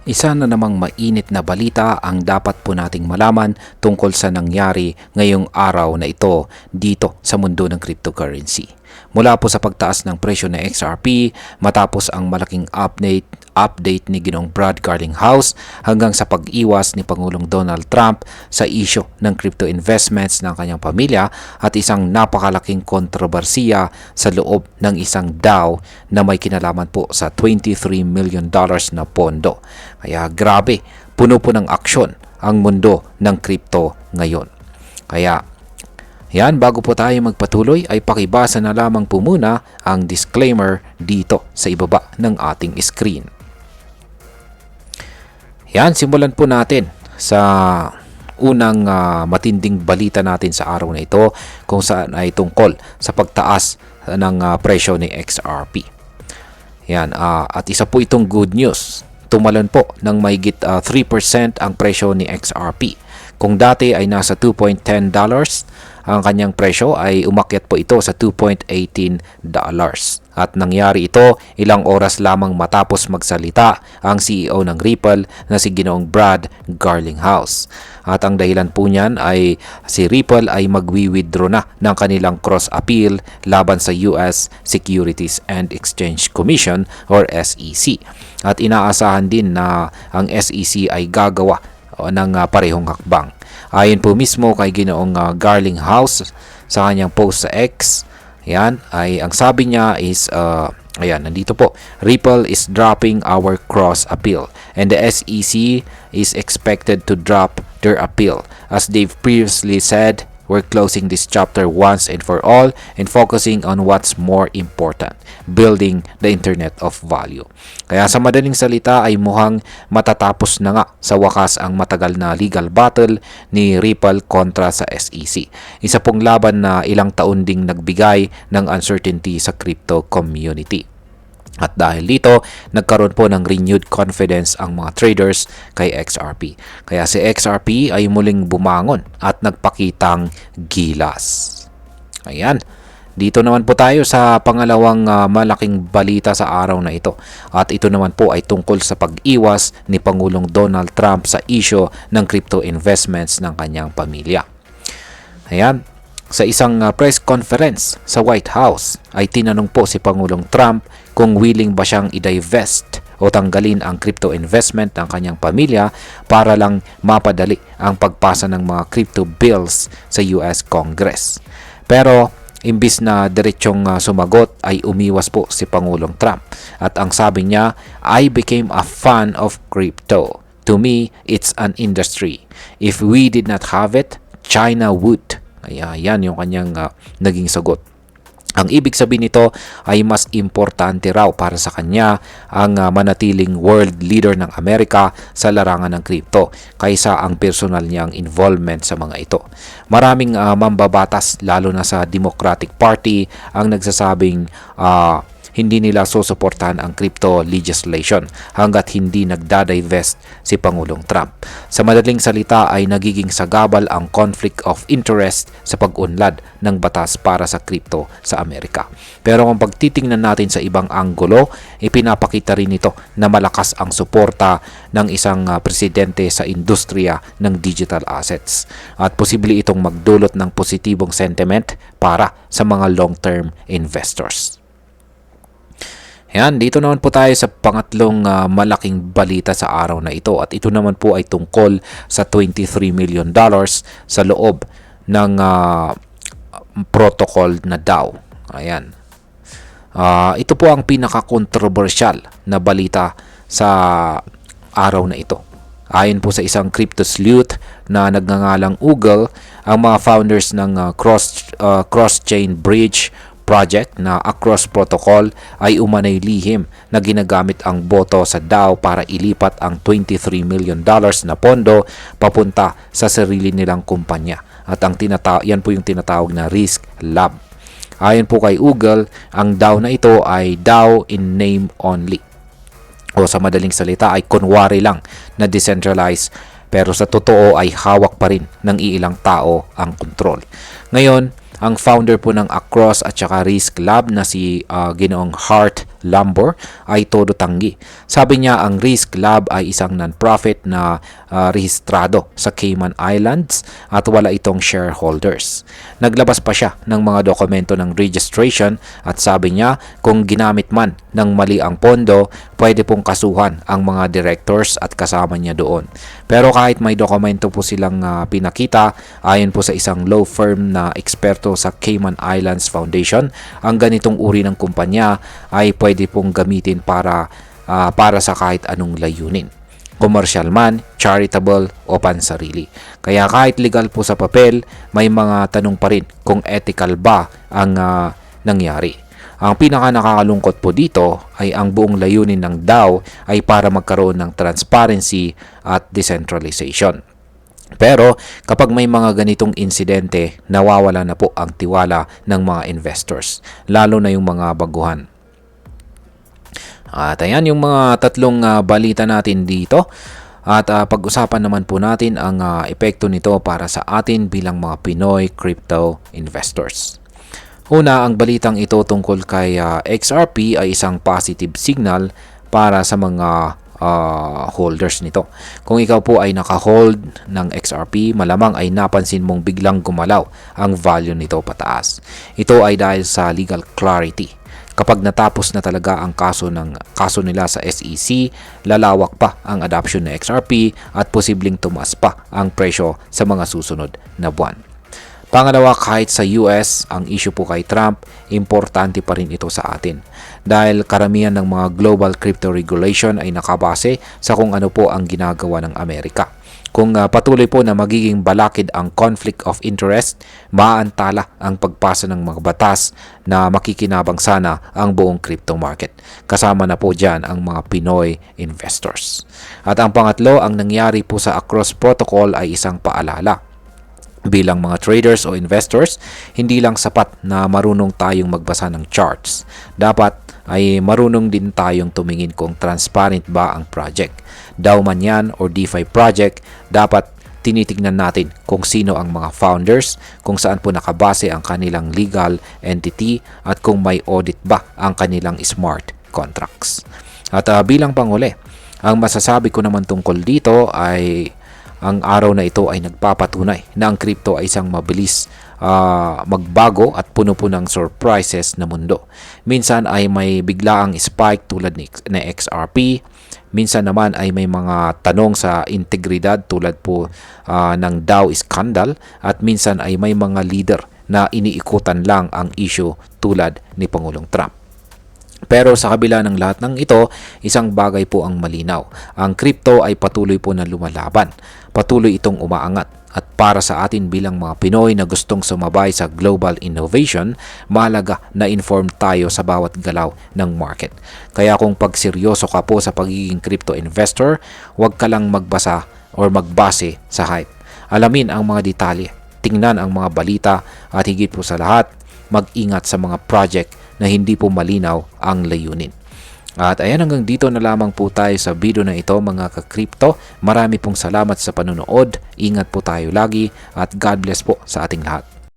Isa na namang mainit na balita ang dapat po nating malaman tungkol sa nangyari ngayong araw na ito dito sa mundo ng cryptocurrency. Mula po sa pagtaas ng presyo ng XRP matapos ang malaking update ni Ginoong Brad Garlinghouse hanggang sa pag-iwas ni Pangulong Donald Trump sa isyu ng crypto investments ng kanyang pamilya at isang napakalaking kontrobersiya sa loob ng isang DAO na may kinalaman po sa $23 million na pondo. Kaya grabe, puno po ng aksyon ang mundo ng crypto ngayon. Kaya yan, bago po tayo magpatuloy ay pakibasa na lamang po muna ang disclaimer dito sa ibaba ng ating screen. Yan, simulan po natin sa unang matinding balita natin sa araw na ito kung saan ay tungkol sa pagtaas ng presyo ni XRP. Yan, at isa po itong good news. Tumalon po ng mahigit 3% ang presyo ni XRP. Kung dati ay nasa $2.10 ang kanyang presyo ay umakyat po ito sa $2.18. At nangyari ito ilang oras lamang matapos magsalita ang CEO ng Ripple na si Ginoong Brad Garlinghouse. At ang dahilan po niyan ay si Ripple ay magwi-withdraw na ng kanilang cross-appeal laban sa US Securities and Exchange Commission or SEC. At inaasahan din na ang SEC ay gagawa ng parehong hakbang. Ayon po mismo kay Ginoong Garlinghouse sa kanyang post sa X, yan, ay ang sabi niya is, ayan, nandito po, Ripple is dropping our cross appeal and the SEC is expected to drop their appeal. As they've previously said, we're closing this chapter once and for all and focusing on what's more important, building the Internet of Value. Kaya sa madaling salita ay mukhang matatapos na nga sa wakas ang matagal na legal battle ni Ripple kontra sa SEC. Isa pong laban na ilang taon ding nagbigay ng uncertainty sa crypto community. At dahil dito, nagkaroon po ng renewed confidence ang mga traders kay XRP. Kaya si XRP ay muling bumangon at nagpakitang gilas. Ayan. Dito naman po tayo sa pangalawang malaking balita sa araw na ito. At ito naman po ay tungkol sa pag-iwas ni Pangulong Donald Trump sa issue ng crypto investments ng kanyang pamilya. Ayan. Sa isang press conference sa White House ay tinanong po si Pangulong Trump kung willing ba siyang i-divest o tanggalin ang crypto investment ng kanyang pamilya para lang mapadali ang pagpasa ng mga crypto bills sa US Congress. Pero imbis na diretsong sumagot ay umiwas po si Pangulong Trump at ang sabi niya, I became a fan of crypto. To me, it's an industry. If we did not have it, China would. Ayan yung kanyang naging sagot. Ang ibig sabihin nito ay mas importante raw para sa kanya ang manatiling world leader ng Amerika sa larangan ng crypto kaysa ang personal niyang involvement sa mga ito. Maraming mambabatas lalo na sa Democratic Party ang nagsasabing hindi nila susuportahan ang crypto legislation hanggat hindi nagdadivest si Pangulong Trump. Sa madaling salita ay nagiging sagabal ang conflict of interest sa pag-unlad ng batas para sa crypto sa Amerika. Pero kung pagtitingnan natin sa ibang anggulo, ipinapakita rin ito na malakas ang suporta ng isang presidente sa industriya ng digital assets at posible itong magdulot ng positibong sentiment para sa mga long-term investors. Yan, dito naman po tayo sa pangatlong malaking balita sa araw na ito at ito naman po ay tungkol sa $23 million sa loob ng protocol na DAO. Ayan. Ito po ang pinaka-controversial na balita sa araw na ito. Ayon po sa isang crypto sleuth na nagngangalang Oogle, ang mga founders ng cross-chain bridge project na Across Protocol ay umanay lihim na ginagamit ang boto sa DAO para ilipat ang $23 million na pondo papunta sa sarili nilang kumpanya. At ang yan po yung tinatawag na Risk Lab. Ayon po kay Oogle, ang DAO na ito ay DAO in name only. O sa madaling salita ay kunwari lang na decentralized pero sa totoo ay hawak pa rin ng iilang tao ang kontrol. Ngayon, ang founder po ng Across at saka Risk Lab na si Ginoong Hart Lambor ay todo tanggi. Sabi niya ang Risk Lab ay isang non-profit na rehistrado sa Cayman Islands at wala itong shareholders. Naglabas pa siya ng mga dokumento ng registration at sabi niya kung ginamit man ng mali ang pondo, pwede pong kasuhan ang mga directors at kasama niya doon. Pero kahit may dokumento po silang pinakita, ayon po sa isang law firm na eksperto sa Cayman Islands Foundation, ang ganitong uri ng kumpanya ay pwede pong gamitin para sa kahit anong layunin, komersyal man, charitable o pansarili. Kaya kahit legal po sa papel, may mga tanong pa rin kung ethical ba ang nangyari. Ang pinaka nakakalungkot po dito ay ang buong layunin ng DAO ay para magkaroon ng transparency at decentralization. Pero kapag may mga ganitong insidente, nawawala na po ang tiwala ng mga investors, lalo na yung mga baguhan. At ayan yung mga tatlong balita natin dito. At pag-usapan naman po natin ang epekto nito para sa atin bilang mga Pinoy crypto investors. Una, ang balitang ito tungkol kay XRP ay isang positive signal para sa mga holders nito. Kung ikaw po ay naka-hold ng XRP, malamang ay napansin mong biglang gumalaw ang value nito pataas. Ito ay dahil sa legal clarity. Kapag natapos na talaga ang kaso nila sa SEC, lalawak pa ang adoption ng XRP at posibleng tumaas pa ang presyo sa mga susunod na buwan. Pangalawa, kahit sa US, ang issue po kay Trump, importante pa rin ito sa atin. Dahil karamihan ng mga global crypto regulation ay nakabase sa kung ano po ang ginagawa ng Amerika. Kung patuloy po na magiging balakid ang conflict of interest, maaantala ang pagpasa ng mga batas na makikinabang sana ang buong crypto market. Kasama na po dyan ang mga Pinoy investors. At ang pangatlo, ang nangyari po sa Across Protocol ay isang paalala. Bilang mga traders o investors, hindi lang sapat na marunong tayong magbasa ng charts. Dapat ay marunong din tayong tumingin kung transparent ba ang project. DAO man yan or DeFi project, dapat tinitignan natin kung sino ang mga founders, kung saan po nakabase ang kanilang legal entity at kung may audit ba ang kanilang smart contracts. At bilang panghuli, ang masasabi ko naman tungkol dito ay ang araw na ito ay nagpapatunay na ang crypto ay isang mabilis magbago at puno po ng surprises na mundo. Minsan ay may biglaang spike tulad ni XRP. Minsan naman ay may mga tanong sa integridad tulad po ng DAO scandal. At minsan ay may mga leader na iniikutan lang ang issue tulad ni Pangulong Trump. Pero sa kabila ng lahat ng ito, isang bagay po ang malinaw. Ang crypto ay patuloy po na lumalaban. Patuloy itong umaangat. At para sa atin bilang mga Pinoy na gustong sumabay sa global innovation, mahalaga na informed tayo sa bawat galaw ng market. Kaya kung pagseryoso ka po sa pagiging crypto investor, huwag ka lang magbasa or magbase sa hype. Alamin ang mga detalye, tingnan ang mga balita at higit po sa lahat, mag-ingat sa mga project na hindi po malinaw ang layunin. At ayan, hanggang dito na lamang po tayo sa video na ito mga ka-crypto. Marami pong salamat sa panonood. Ingat po tayo lagi at God bless po sa ating lahat.